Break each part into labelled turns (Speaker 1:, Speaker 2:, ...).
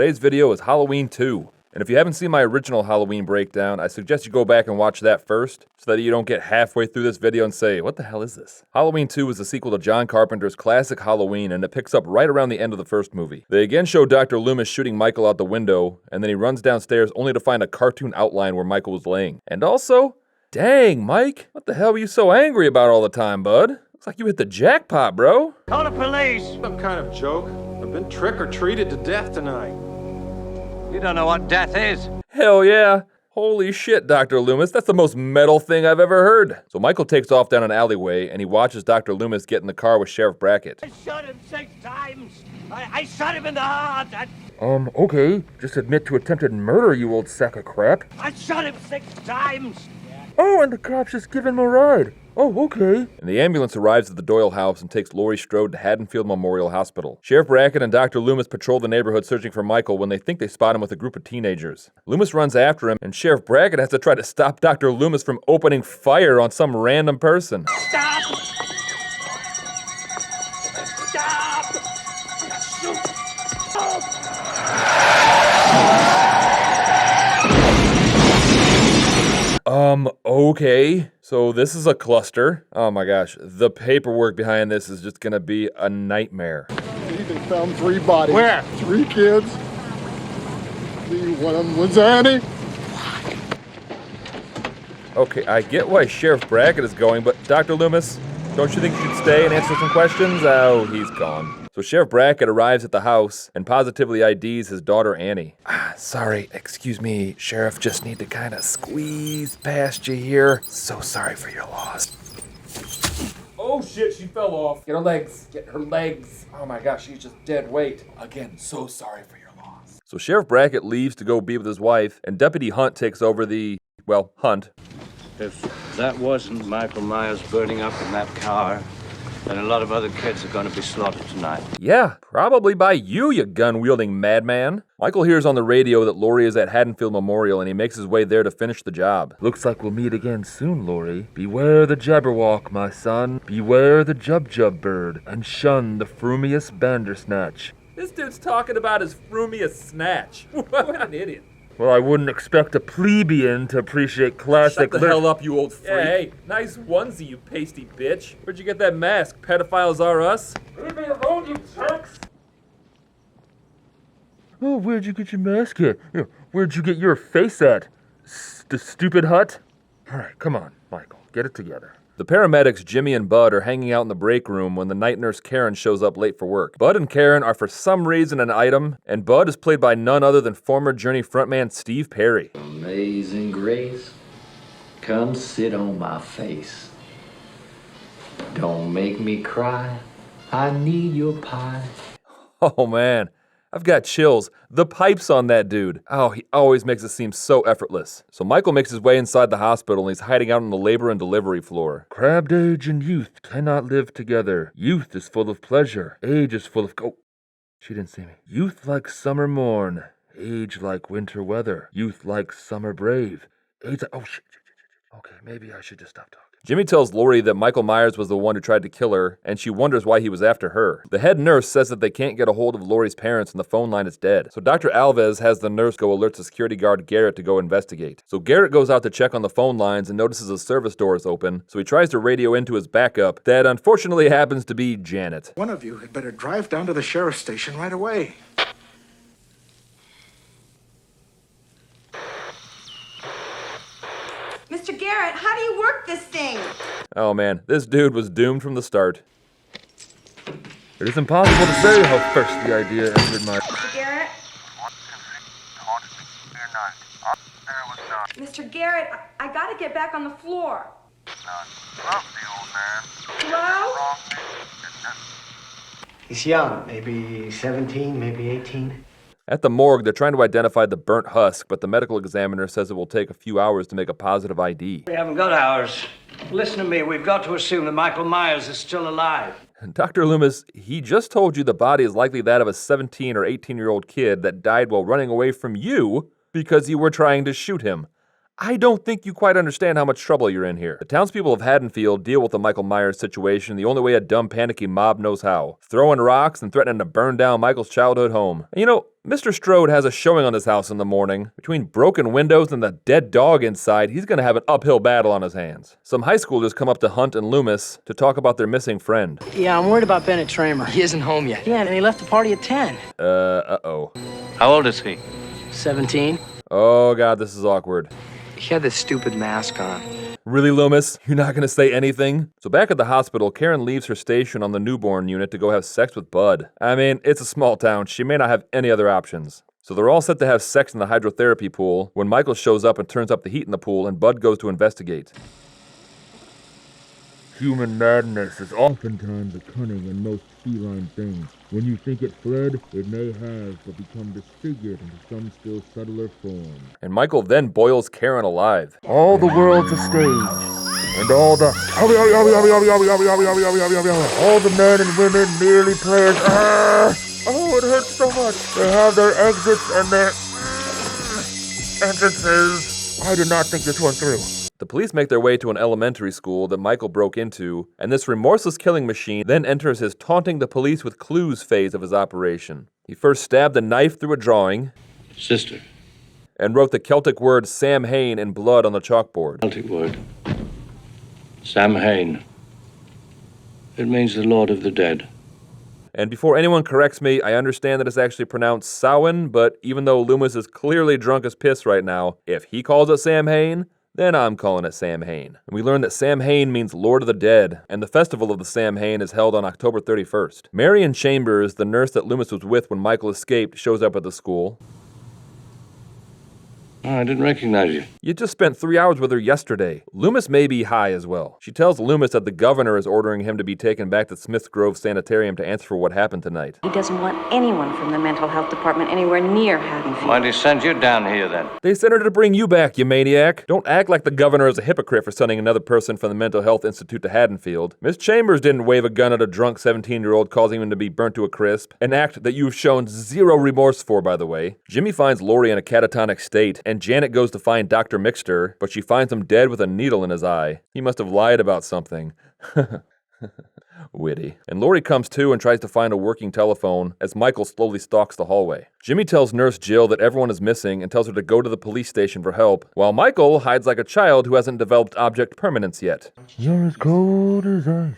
Speaker 1: Today's video is Halloween 2. And if you haven't seen my original Halloween breakdown, I suggest you go back and watch that first, so that you don't get halfway through this video and say, what the hell is this? Halloween 2 is the sequel to John Carpenter's classic Halloween, and it picks up right around the end of the first movie. They again show Dr. Loomis shooting Michael out the window, and then he runs downstairs only to find a cartoon outline where Michael was laying. And also, dang, Mike, what the hell were you so angry about all the time, bud? Looks like you hit the jackpot, bro.
Speaker 2: Call the police!
Speaker 3: Some kind of joke. I've been trick-or-treated to death tonight.
Speaker 2: You don't know what death is.
Speaker 1: Hell yeah. Holy shit, Dr. Loomis, that's the most metal thing I've ever heard. So Michael takes off down an alleyway, and he watches Dr. Loomis get in the car with Sheriff Brackett.
Speaker 2: I shot him 6 times. I shot him in the heart.
Speaker 1: Okay. Just admit to attempted murder, you old sack of crap.
Speaker 2: I shot him 6 times.
Speaker 1: Oh, and the cops just give him a ride. Oh, okay. And the ambulance arrives at the Doyle house and takes Laurie Strode to Haddonfield Memorial Hospital. Sheriff Brackett and Dr. Loomis patrol the neighborhood searching for Michael when they think they spot him with a group of teenagers. Loomis runs after him, and Sheriff Brackett has to try to stop Dr. Loomis from opening fire on some random person.
Speaker 2: Stop! Stop! Shoot!
Speaker 1: Okay. So this is a cluster. Oh my gosh. The paperwork behind this is just gonna be a nightmare.
Speaker 4: They even found 3 bodies.
Speaker 2: Where?
Speaker 4: 3 kids. One of them was Annie.
Speaker 1: Okay, I get why Sheriff Brackett is going, but Dr. Loomis, don't you think you should stay and answer some questions? Oh, he's gone. So Sheriff Brackett arrives at the house and positively IDs his daughter Annie. Sorry, excuse me, Sheriff, just need to kind of squeeze past you here. So sorry for your loss. Oh shit, she fell off. Get her legs, get her legs. Oh my gosh, she's just dead weight. Again, so sorry for your loss. So Sheriff Brackett leaves to go be with his wife, and Deputy Hunt takes over the, well, hunt.
Speaker 5: If that wasn't Michael Myers burning up in that car, then a lot of other kids are going to be slaughtered tonight.
Speaker 1: Yeah, probably by you gun-wielding madman. Michael hears on the radio that Laurie is at Haddonfield Memorial, and he makes his way there to finish the job. Looks like we'll meet again soon, Laurie. Beware the Jabberwock, my son. Beware the Jub bird, and shun the frumious Bandersnatch. This dude's talking about his frumious snatch. What an idiot. Well, I wouldn't expect a plebeian to appreciate classic... Shut the hell up, you old freak. Yeah, hey, nice onesie, you pasty bitch. Where'd you get that mask? Pedophiles are us? Leave me alone, you jerks! Oh, where'd you get your mask at? Where'd you get your face at? The stupid hut? All right, come on, Michael, get it together. The paramedics, Jimmy and Bud, are hanging out in the break room when the night nurse Karen shows up late for work. Bud and Karen are for some reason an item, and Bud is played by none other than former Journey frontman Steve Perry.
Speaker 6: Amazing grace, come sit on my face. Don't make me cry, I need your pie.
Speaker 1: Oh man, I've got chills. The pipes on that dude. Oh, he always makes it seem so effortless. So Michael makes his way inside the hospital and he's hiding out on the labor and delivery floor. Crabbed age and youth cannot live together. Youth is full of pleasure. Age is full of... Oh, she didn't see me. Youth like summer morn. Age like winter weather. Youth like summer brave. Age like... Oh, shit. Okay, maybe I should just stop talking. Jimmy tells Laurie that Michael Myers was the one who tried to kill her, and she wonders why he was after her. The head nurse says that they can't get a hold of Laurie's parents and the phone line is dead. So Dr. Alves has the nurse go alert the security guard Garrett to go investigate. So Garrett goes out to check on the phone lines and notices a service door is open, so he tries to radio into his backup. That unfortunately happens to be Janet.
Speaker 7: One of you had better drive down to the sheriff's station right away.
Speaker 8: Mr. Garrett, how do you work this thing?
Speaker 1: Oh man, this dude was doomed from the start. It is impossible to say how first the idea entered my...
Speaker 8: Mr. Garrett? Mr. Garrett, I gotta get back on the floor. Hello?
Speaker 9: He's young, maybe 17, maybe 18.
Speaker 1: At the morgue, they're trying to identify the burnt husk, but the medical examiner says it will take a few hours to make a positive ID.
Speaker 5: We haven't got hours. Listen to me, we've got to assume that Michael Myers is still alive.
Speaker 1: Dr. Loomis, he just told you the body is likely that of a 17 or 18-year-old kid that died while running away from you because you were trying to shoot him. I don't think you quite understand how much trouble you're in here. The townspeople of Haddonfield deal with the Michael Myers situation the only way a dumb, panicky mob knows how. Throwing rocks and threatening to burn down Michael's childhood home. And you know, Mr. Strode has a showing on this house in the morning. Between broken windows and the dead dog inside, he's gonna have an uphill battle on his hands. Some high schoolers come up to Hunt and Loomis to talk about their missing friend.
Speaker 9: Yeah, I'm worried about Bennett Tramer. He isn't home yet. Yeah, and he left the party at 10.
Speaker 1: Uh-oh.
Speaker 5: How old is he?
Speaker 9: 17.
Speaker 1: Oh god, this is awkward.
Speaker 9: He had this stupid mask on.
Speaker 1: Really, Loomis? You're not gonna say anything? So back at the hospital, Karen leaves her station on the newborn unit to go have sex with Bud. I mean, it's a small town. She may not have any other options. So they're all set to have sex in the hydrotherapy pool when Michael shows up and turns up the heat in the pool and Bud goes to investigate.
Speaker 10: Human madness is oftentimes a cunning and most feline thing. When you think it fled, it may have but become disfigured into some still subtler form.
Speaker 1: And Michael then boils Karen alive.
Speaker 10: All the world's a stage, and all the men and women merely players. Oh, it hurts so much. They have their exits and their entrances. I did not think this one through.
Speaker 1: The police make their way to an elementary school that Michael broke into, and this remorseless killing machine then enters his taunting the police with clues phase of his operation. He first stabbed a knife through a drawing,
Speaker 5: Sister.
Speaker 1: and wrote the Celtic word Samhain in blood on the chalkboard.
Speaker 5: Celtic word. Samhain. It means the Lord of the Dead.
Speaker 1: And before anyone corrects me, I understand that it's actually pronounced Samhain, but even though Loomis is clearly drunk as piss right now, if he calls it Samhain, then I'm calling it Samhain. And we learn that Samhain means Lord of the Dead, and the festival of the Samhain is held on October 31st. Marion Chambers, the nurse that Loomis was with when Michael escaped, shows up at the school.
Speaker 5: Oh, I didn't recognize you.
Speaker 1: You just spent 3 hours with her yesterday. Loomis may be high as well. She tells Loomis that the governor is ordering him to be taken back to Smith's Grove Sanitarium to answer for what happened tonight.
Speaker 11: He doesn't want anyone from the mental health department anywhere near Haddonfield.
Speaker 5: Why'd he send you down here then?
Speaker 1: They sent her to bring you back, you maniac. Don't act like the governor is a hypocrite for sending another person from the Mental Health Institute to Haddonfield. Miss Chambers didn't wave a gun at a drunk 17-year-old causing him to be burnt to a crisp, an act that you've shown zero remorse for, by the way. Jimmy finds Lori in a catatonic state, and Janet goes to find Dr. Mixter, but she finds him dead with a needle in his eye. He must have lied about something. Witty. And Lori comes to and tries to find a working telephone as Michael slowly stalks the hallway. Jimmy tells Nurse Jill that everyone is missing and tells her to go to the police station for help, while Michael hides like a child who hasn't developed object permanence yet.
Speaker 10: You're as cold as ice.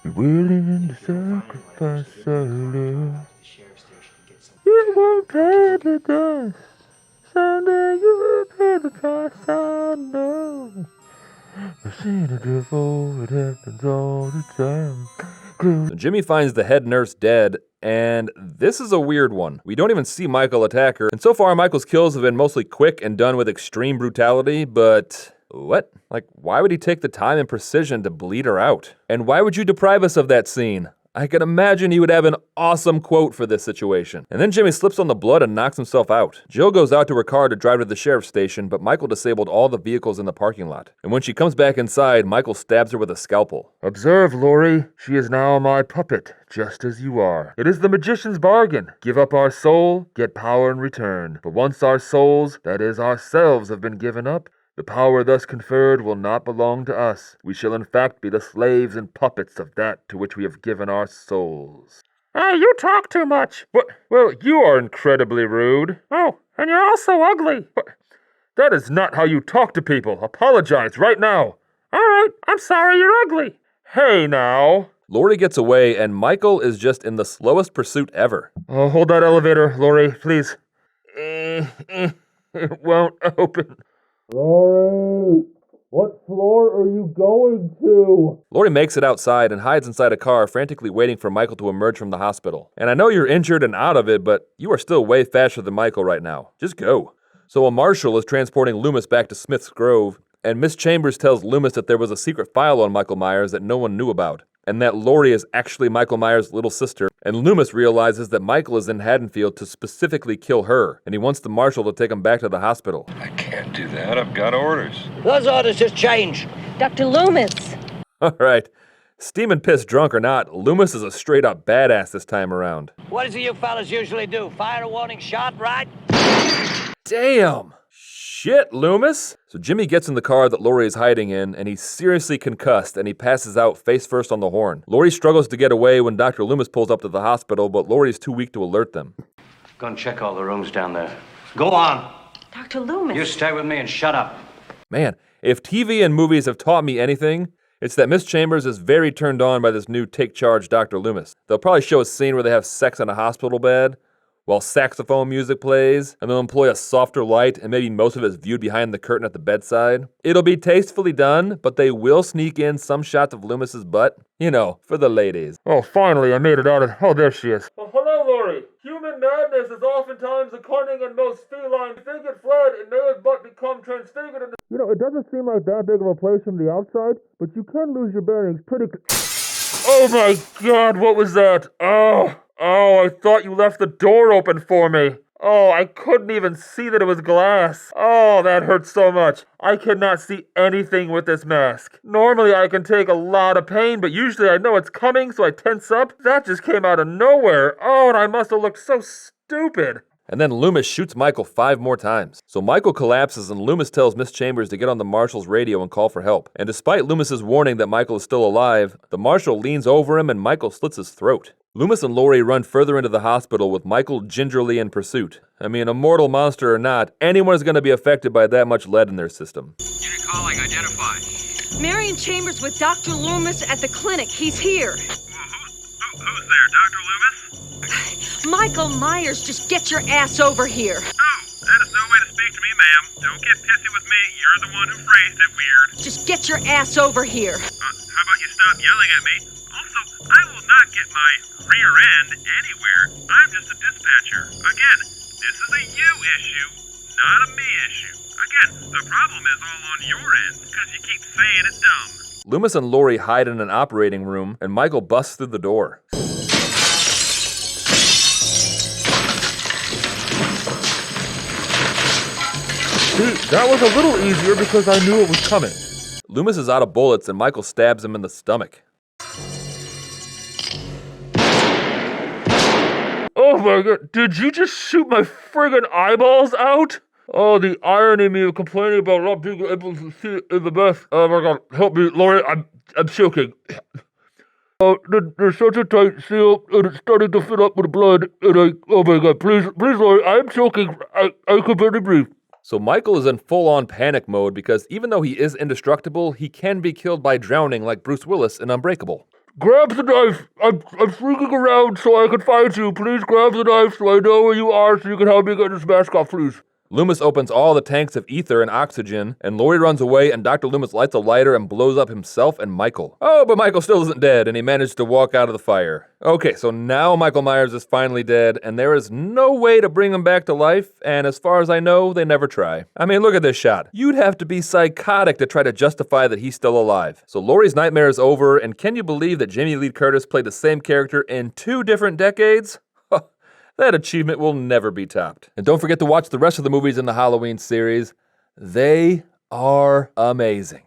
Speaker 10: You're willing to sacrifice our love. You won't pay the dust. Someday you will pay the price, I know. I've seen it before, it happens all the time.
Speaker 1: Jimmy finds the head nurse dead, and this is a weird one. We don't even see Michael attack her, and so far Michael's kills have been mostly quick and done with extreme brutality, but what? Like, why would he take the time and precision to bleed her out? And why would you deprive us of that scene? I can imagine he would have an awesome quote for this situation. And then Jimmy slips on the blood and knocks himself out. Jill goes out to her car to drive to the sheriff's station, but Michael disabled all the vehicles in the parking lot. And when she comes back inside, Michael stabs her with a scalpel.
Speaker 10: Observe, Lori. She is now my puppet, just as you are. It is the magician's bargain. Give up our soul, get power in return. But once our souls, that is ourselves, have been given up, the power thus conferred will not belong to us. We shall in fact be the slaves and puppets of that to which we have given our souls. Hey, you talk too much. What? Well, you are incredibly rude. Oh, and you're also ugly. What? That is not how you talk to people. Apologize right now. All right, I'm sorry you're ugly. Hey, now.
Speaker 1: Lori gets away, and Michael is just in the slowest pursuit ever.
Speaker 10: Oh, hold that elevator, Lori, please. It won't open. Lori, what floor are you going to?
Speaker 1: Lori makes it outside and hides inside a car, frantically waiting for Michael to emerge from the hospital. And I know you're injured and out of it, but you are still way faster than Michael right now. Just go. So a marshal is transporting Loomis back to Smith's Grove, and Miss Chambers tells Loomis that there was a secret file on Michael Myers that no one knew about, and that Lori is actually Michael Myers' little sister. And Loomis realizes that Michael is in Haddonfield to specifically kill her, and he wants the marshal to take him back to the hospital.
Speaker 12: I can't do that. I've got orders.
Speaker 2: Those orders just changed.
Speaker 11: Dr. Loomis!
Speaker 1: All right. Steaming pissed drunk or not, Loomis is a straight-up badass this time around.
Speaker 2: What is it you fellas usually do? Fire a warning shot, right?
Speaker 1: Damn! Shit, Loomis! So Jimmy gets in the car that Laurie is hiding in, and he's seriously concussed, and he passes out face first on the horn. Laurie struggles to get away when Dr. Loomis pulls up to the hospital, but Laurie is too weak to alert them.
Speaker 5: Go and check all the rooms down there. Go on.
Speaker 11: Dr. Loomis.
Speaker 5: You stay with me and shut up.
Speaker 1: Man, if TV and movies have taught me anything, it's that Miss Chambers is very turned on by this new take charge Dr. Loomis. They'll probably show a scene where they have sex in a hospital bed, while saxophone music plays, and they'll employ a softer light, and maybe most of it is viewed behind the curtain at the bedside. It'll be tastefully done, but they will sneak in some shots of Loomis's butt. You know, for the ladies.
Speaker 10: Oh, finally, I made it out of... Oh, there she is. Oh, hello, Laurie. Human madness is oftentimes a cunning and most feline. If they get fled, it may have but become transfigured into... You know, it doesn't seem like that big of a place from the outside, but you can lose your bearings pretty... Oh my God, what was that? Oh, I thought you left the door open for me. Oh, I couldn't even see that it was glass. Oh, that hurt so much. I cannot see anything with this mask. Normally I can take a lot of pain, but usually I know it's coming, so I tense up. That just came out of nowhere. Oh, and I must have looked so stupid.
Speaker 1: And then Loomis shoots Michael 5 more times. So Michael collapses and Loomis tells Miss Chambers to get on the marshal's radio and call for help. And despite Loomis's warning that Michael is still alive, the marshal leans over him and Michael slits his throat. Loomis and Laurie run further into the hospital with Michael gingerly in pursuit. I mean, immortal monster or not, anyone is going to be affected by that much lead in their system.
Speaker 2: Unit calling, identify.
Speaker 8: Marion Chambers with Dr. Loomis at the clinic. He's here.
Speaker 2: Who's there, Dr. Loomis?
Speaker 8: Michael Myers, just get your ass over here.
Speaker 2: Oh, that is no way to speak to me, ma'am. Don't get pissy with me. You're the one who phrased it weird.
Speaker 8: Just get your ass over here.
Speaker 2: How about you stop yelling at me? Also, I will not get my rear end anywhere. I'm just a dispatcher. Again, this is a you issue, not a me issue. Again, the problem is all on your end, because you keep saying it dumb.
Speaker 1: Loomis and Laurie hide in an operating room, and Michael busts through the door.
Speaker 10: See, that was a little easier because I knew it was coming.
Speaker 1: Loomis is out of bullets, and Michael stabs him in the stomach.
Speaker 10: Oh my God, did you just shoot my friggin' eyeballs out? Oh, the irony of me complaining about not being able to see it in the best. Oh my God, help me, Laurie, I'm choking. There's such a tight seal, and it's starting to fill up with blood, and oh my God, please, Laurie, I'm choking. I can barely breathe.
Speaker 1: So Michael is in full-on panic mode because even though he is indestructible, he can be killed by drowning like Bruce Willis in Unbreakable.
Speaker 10: Grab the knife! I'm freaking around so I can find you. Please grab the knife so I know where you are so you can help me get this mask off, please.
Speaker 1: Loomis opens all the tanks of ether and oxygen, and Laurie runs away, and Dr. Loomis lights a lighter and blows up himself and Michael. Oh, but Michael still isn't dead, and he managed to walk out of the fire. Okay, so now Michael Myers is finally dead, and there is no way to bring him back to life, and as far as I know, they never try. I mean, look at this shot. You'd have to be psychotic to try to justify that he's still alive. So Laurie's nightmare is over, and can you believe that Jamie Lee Curtis played the same character in 2 different decades? That achievement will never be topped. And don't forget to watch the rest of the movies in the Halloween series. They are amazing.